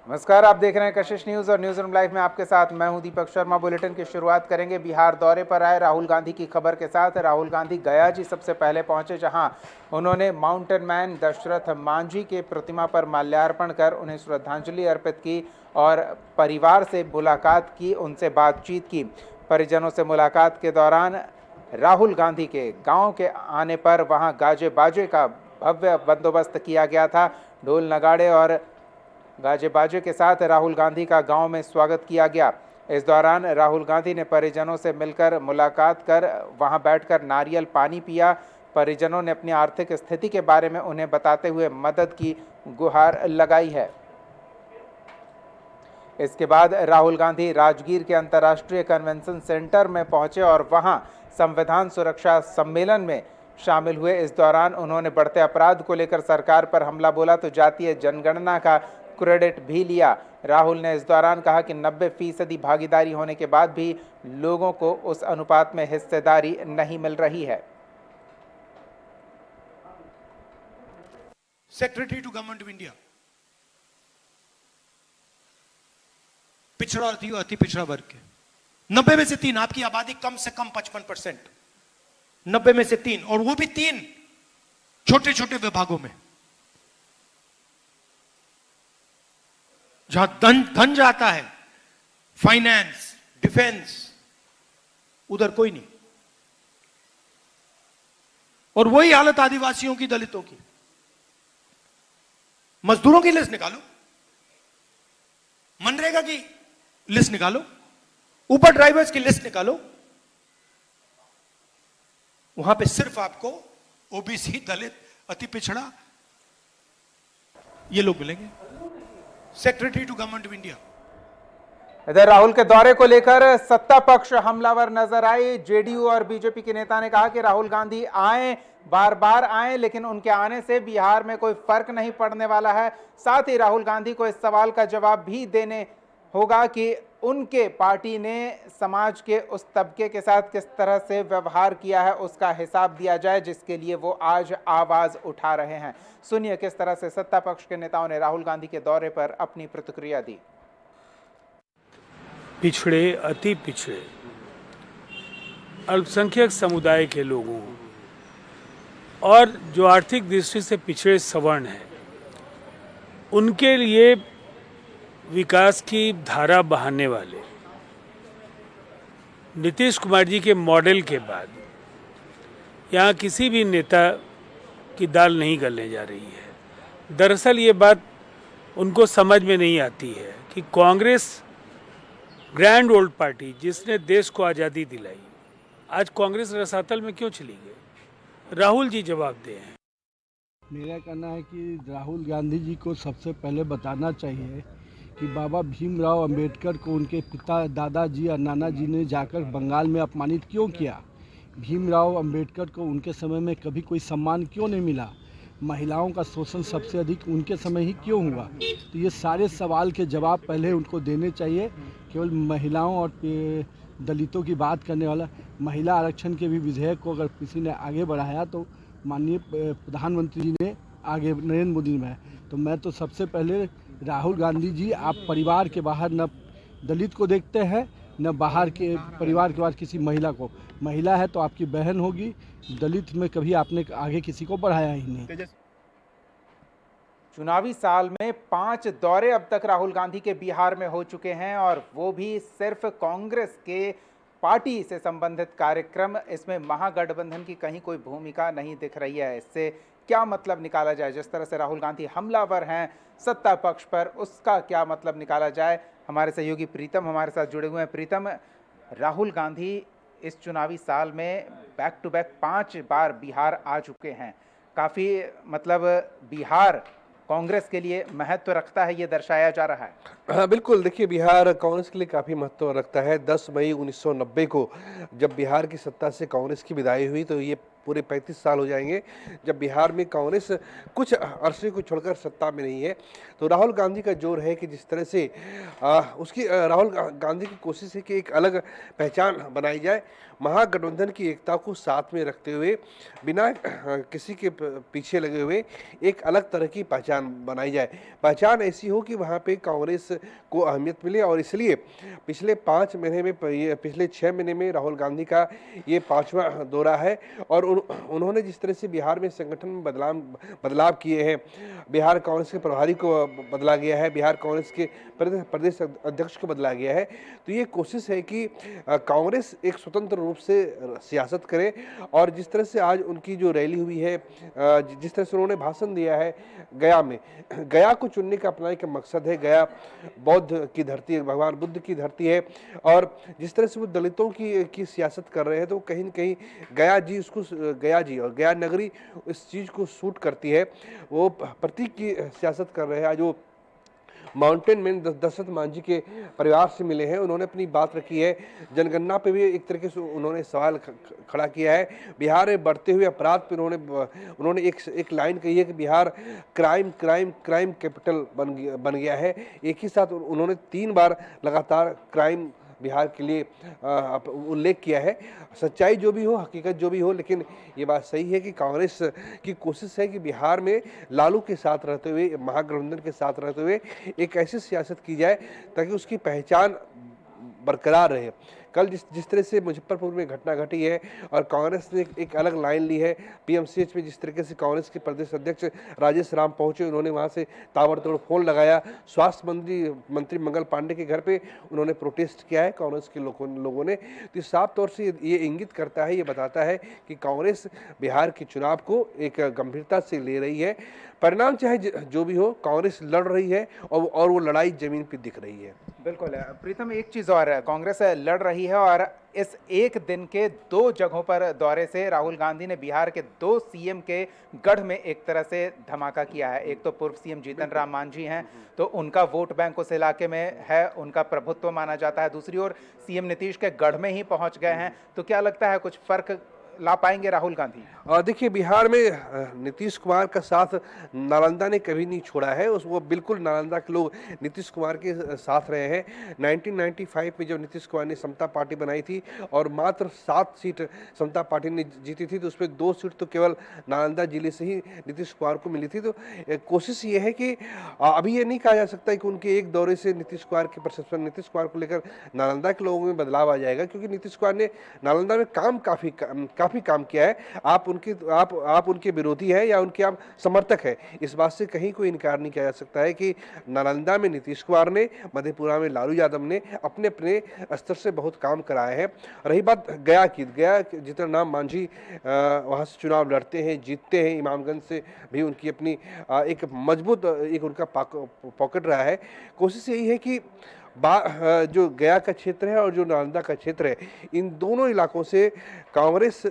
नमस्कार, आप देख रहे हैं कशिश न्यूज़ और न्यूज़ रूम लाइव में आपके साथ मैं हूं दीपक शर्मा। बुलेटिन की शुरुआत करेंगे बिहार दौरे पर आए राहुल गांधी की खबर के साथ। राहुल गांधी गया जी सबसे पहले पहुंचे, जहां उन्होंने माउंटेन मैन दशरथ मांझी के प्रतिमा पर माल्यार्पण कर उन्हें श्रद्धांजलि अर्पित की और परिवार से मुलाकात की, उनसे बातचीत की। परिजनों से मुलाकात के दौरान राहुल गांधी के गाँव के आने पर वहाँ गाजे बाजे का भव्य बंदोबस्त किया गया था। ढोल नगाड़े और गाजे बाजे के साथ राहुल गांधी का गांव में स्वागत किया गया। इस दौरान राहुल गांधी ने परिजनों से मिलकर मुलाकात कर वहां बैठकर नारियल पानी पिया। परिजनों ने अपनी आर्थिक स्थिति के बारे में उन्हें बताते हुए मदद की गुहार लगाई है। इसके बाद राहुल गांधी राजगीर के अंतर्राष्ट्रीय कन्वेंशन सेंटर में पहुंचे और वहां संविधान सुरक्षा सम्मेलन में शामिल हुए। इस दौरान उन्होंने बढ़ते अपराध को लेकर सरकार पर हमला बोला तो जातीय जनगणना का क्रेडिट भी लिया। राहुल ने इस दौरान कहा कि 90% भागीदारी होने के बाद भी लोगों को उस अनुपात में हिस्सेदारी नहीं मिल रही है। Secretary to government of India, पिछड़ा और अति पिछड़ा वर्ग के 90 में से 3, आपकी आबादी कम से कम 55%, 90 में से 3, और वो भी 3 छोटे छोटे विभागों में, जहां धन जाता है, फाइनेंस, डिफेंस, उधर कोई नहीं। और वही हालत आदिवासियों की, दलितों की। मजदूरों की लिस्ट निकालो, मनरेगा की लिस्ट निकालो, ऊपर ड्राइवर्स की लिस्ट निकालो, वहां पे सिर्फ आपको ओबीसी, दलित, अति पिछड़ा, ये लोग मिलेंगे। Secretary to government of India. इधर राहुल के दौरे को लेकर सत्ता पक्ष हमलावर नजर आई। जेडीयू और बीजेपी के नेता ने कहा कि राहुल गांधी आए, बार बार आए, लेकिन उनके आने से बिहार में कोई फर्क नहीं पड़ने वाला है। साथ ही राहुल गांधी को इस सवाल का जवाब भी देने होगा कि उनके पार्टी ने समाज के उस तबके के साथ किस तरह से व्यवहार किया है, उसका हिसाब दिया जाए, जिसके लिए वो आज आवाज उठा रहे हैं। सुनिए किस तरह से सत्ता पक्ष के नेताओं ने राहुल गांधी के दौरे पर अपनी प्रतिक्रिया दी। पिछड़े, अति पिछड़े, अल्पसंख्यक समुदाय के लोगों और जो आर्थिक दृष्टि से पिछड़े सवर्ण हैं, उनके लिए विकास की धारा बहाने वाले नीतीश कुमार जी के मॉडल के बाद यहाँ किसी भी नेता की दाल नहीं गलने जा रही है। दरअसल ये बात उनको समझ में नहीं आती है कि कांग्रेस, ग्रैंड ओल्ड पार्टी जिसने देश को आज़ादी दिलाई, आज कांग्रेस रसातल में क्यों चली गई? राहुल जी जवाब दें। मेरा कहना है कि राहुल गांधी जी को सबसे पहले बताना चाहिए कि बाबा भीमराव अंबेडकर को उनके पिता, दादाजी और नाना जी ने जाकर बंगाल में अपमानित क्यों किया? भीमराव अंबेडकर को उनके समय में कभी कोई सम्मान क्यों नहीं मिला? महिलाओं का शोषण सबसे अधिक उनके समय ही क्यों हुआ? तो ये सारे सवाल के जवाब पहले उनको देने चाहिए। केवल महिलाओं और दलितों की बात करने वाला, महिला आरक्षण के भी विधेयक को अगर किसी ने आगे बढ़ाया तो माननीय प्रधानमंत्री जी ने आगे, नरेंद्र मोदी ने। तो मैं तो सबसे पहले राहुल गांधी जी, आप परिवार के बाहर न दलित को देखते हैं, न बाहर के परिवार के बाहर किसी महिला को। महिला है तो आपकी बहन होगी, दलित में कभी आपने आगे किसी को बढ़ाया ही नहीं। चुनावी साल में 5 दौरे अब तक राहुल गांधी के बिहार में हो चुके हैं और वो भी सिर्फ कांग्रेस के पार्टी से संबंधित कार्यक्रम। इसमें महागठबंधन की कहीं कोई भूमिका नहीं दिख रही है। इससे क्या मतलब निकाला जाए? जिस तरह से राहुल गांधी हमलावर हैं सत्ता पक्ष पर, उसका क्या मतलब निकाला जाए? हमारे सहयोगी प्रीतम हमारे साथ जुड़े हुए हैं। प्रीतम, राहुल गांधी इस चुनावी साल में बैक टू बैक 5 बार बिहार आ चुके हैं। काफ़ी मतलब बिहार कांग्रेस के लिए महत्व रखता है, ये दर्शाया जा रहा है। हाँ बिल्कुल, देखिए बिहार कांग्रेस के लिए काफ़ी महत्व रखता है। 10 मई 1990 को जब बिहार की सत्ता से कांग्रेस की विदाई हुई तो ये पूरे 35 साल हो जाएंगे जब बिहार में कांग्रेस कुछ अरसे को छोड़कर सत्ता में नहीं है। तो राहुल गांधी का जोर है कि जिस तरह से राहुल गांधी की कोशिश है कि एक अलग पहचान बनाई जाए, महागठबंधन की एकता को साथ में रखते हुए, बिना किसी के पीछे लगे हुए एक अलग तरह की पहचान बनाई जाए। पहचान ऐसी हो कि वहाँ पे कांग्रेस को अहमियत मिले, और इसलिए पिछले 5 महीने में पिछले 6 महीने में राहुल गांधी का ये 5वां दौरा है। और उन्होंने जिस तरह से बिहार में संगठन में बदलाव किए हैं, बिहार कांग्रेस के प्रभारी को बदला गया है, बिहार कांग्रेस के प्रदेश अध्यक्ष को बदला गया है। तो ये कोशिश है कि कांग्रेस एक स्वतंत्र रूप से सियासत करे। और जिस तरह से आज उनकी जो रैली हुई है, जिस तरह से उन्होंने भाषण दिया है गया में, गया को चुनने का अपना एक मकसद है। गया बौद्ध की धरती है, भगवान बुद्ध की धरती है, और जिस तरह से वो दलितों की सियासत कर रहे हैं, तो कहीं न कहीं गया जी और गया नगरी इस चीज़ को सूट करती है। वो प्रतीक की सियासत कर रहे हैं। आज वो माउंटेन मैन दशरथ मांझी के परिवार से मिले हैं, उन्होंने अपनी बात रखी है। जनगणना पे भी एक तरीके से उन्होंने सवाल खड़ा किया है। बिहार में बढ़ते हुए अपराध पे उन्होंने एक लाइन कही है कि बिहार क्राइम कैपिटल बन गया है। एक ही साथ उन्होंने 3 बार लगातार क्राइम बिहार के लिए उल्लेख किया है। सच्चाई जो भी हो, हकीकत जो भी हो, लेकिन ये बात सही है कि कांग्रेस की कोशिश है कि बिहार में लालू के साथ रहते हुए, महागठबंधन के साथ रहते हुए एक ऐसी सियासत की जाए ताकि उसकी पहचान बरकरार रहे। कल जिस तरह से मुजफ्फरपुर में घटना घटी है और कांग्रेस ने एक अलग लाइन ली है, पीएमसीएच में जिस तरीके से कांग्रेस के प्रदेश अध्यक्ष राजेश राम पहुंचे, उन्होंने वहां से ताबड़तोड़ फोन लगाया। स्वास्थ्य मंत्री मंगल पांडे के घर पे उन्होंने प्रोटेस्ट किया है कांग्रेस के लोगों ने। तो साफ तौर से ये इंगित करता है, ये बताता है कि कांग्रेस बिहार के चुनाव को एक गंभीरता से ले रही है। परिणाम चाहे जो भी हो, कांग्रेस लड़ रही है और वो लड़ाई जमीन पर दिख रही है। बिल्कुल प्रीतम, एक चीज़ और है, कांग्रेस लड़ रही है और इस एक दिन के 2 जगहों पर दौरे से राहुल गांधी ने बिहार के 2 सीएम के गढ़ में एक तरह से धमाका किया है। एक तो पूर्व सीएम जीतन राम मांझी हैं, तो उनका वोट बैंक उस इलाके में है, उनका प्रभुत्व माना जाता है। दूसरी ओर सीएम नीतीश के गढ़ में ही पहुंच गए हैं। तो क्या लगता है कुछ फर्क ला पाएंगे राहुल गांधी? देखिए, बिहार में नीतीश कुमार का साथ नालंदा ने कभी नहीं छोड़ा है। वो बिल्कुल नालंदा के लोग नीतीश कुमार के साथ रहे हैं। 1995 में जब नीतीश कुमार ने समता पार्टी बनाई थी और मात्र 7 सीट समता पार्टी ने जीती थी, तो उसमें 2 सीट तो केवल नालंदा जिले से ही नीतीश कुमार को मिली थी। तो कोशिश ये है कि अभी ये नहीं कहा जा सकता कि उनके एक दौरे से नीतीश कुमार के परसेप्शन, नीतीश कुमार को लेकर नालंदा के लोगों में बदलाव आ जाएगा, क्योंकि नीतीश कुमार ने नालंदा में काफ़ी काम किया है। आप उनके विरोधी हैं या उनके आप समर्थक हैं, इस बात से कहीं कोई इनकार नहीं किया जा सकता है कि नालंदा में नीतीश कुमार ने, मधेपुरा में लालू यादव ने अपने स्तर से बहुत काम कराए हैं। रही बात गया जीतन राम मांझी वहाँ से चुनाव लड़ते हैं, जीतते हैं। इमामगंज से भी उनकी अपनी एक मजबूत एक उनका पॉकेट रहा है। कोशिश यही है कि जो गया का क्षेत्र है और जो नालंदा का क्षेत्र है, इन दोनों इलाकों से कांग्रेस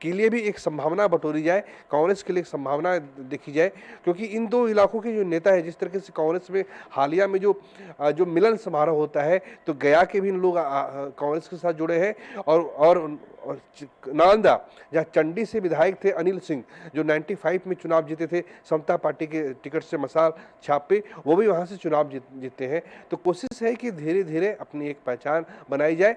के लिए भी एक संभावना बटोरी जाए, कांग्रेस के लिए एक संभावना देखी जाए, क्योंकि इन 2 इलाकों के जो नेता है, जिस तरीके से कांग्रेस में हालिया में जो मिलन समारोह होता है, तो गया के भी लोग कांग्रेस के साथ जुड़े हैं। और नालंदा, जहाँ चंडी से विधायक थे अनिल सिंह, जो 95 में चुनाव जीते थे समता पार्टी के टिकट से मसाल छाप पे, वो भी वहाँ से चुनाव जीते हैं। तो कोशिश है कि धीरे धीरे अपनी एक पहचान बनाई जाए।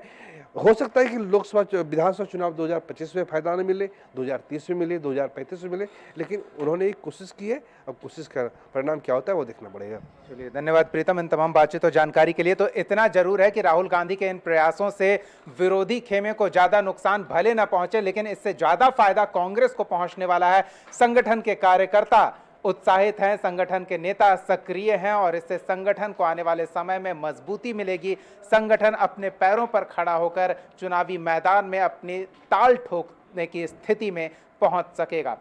हो सकता है कि विधानसभा चुनाव 2025 में फायदा न मिले, 2030 में मिले, 2035 में मिले, लेकिन उन्होंने एक कोशिश की है। अब कोशिश का परिणाम क्या होता है वो देखना पड़ेगा। चलिए, धन्यवाद प्रीतम इन तमाम बातचीत और जानकारी के लिए। तो इतना जरूर है कि राहुल गांधी के इन प्रयासों से विरोधी खेमे को ज्यादा नुकसान भले न पहुंचे, लेकिन इससे ज्यादा फायदा कांग्रेस को पहुंचने वाला है। संगठन के कार्यकर्ता उत्साहित हैं, संगठन के नेता सक्रिय हैं और इससे संगठन को आने वाले समय में मजबूती मिलेगी। संगठन अपने पैरों पर खड़ा होकर चुनावी मैदान में अपनी ताल ठोकने की स्थिति में पहुंच सकेगा।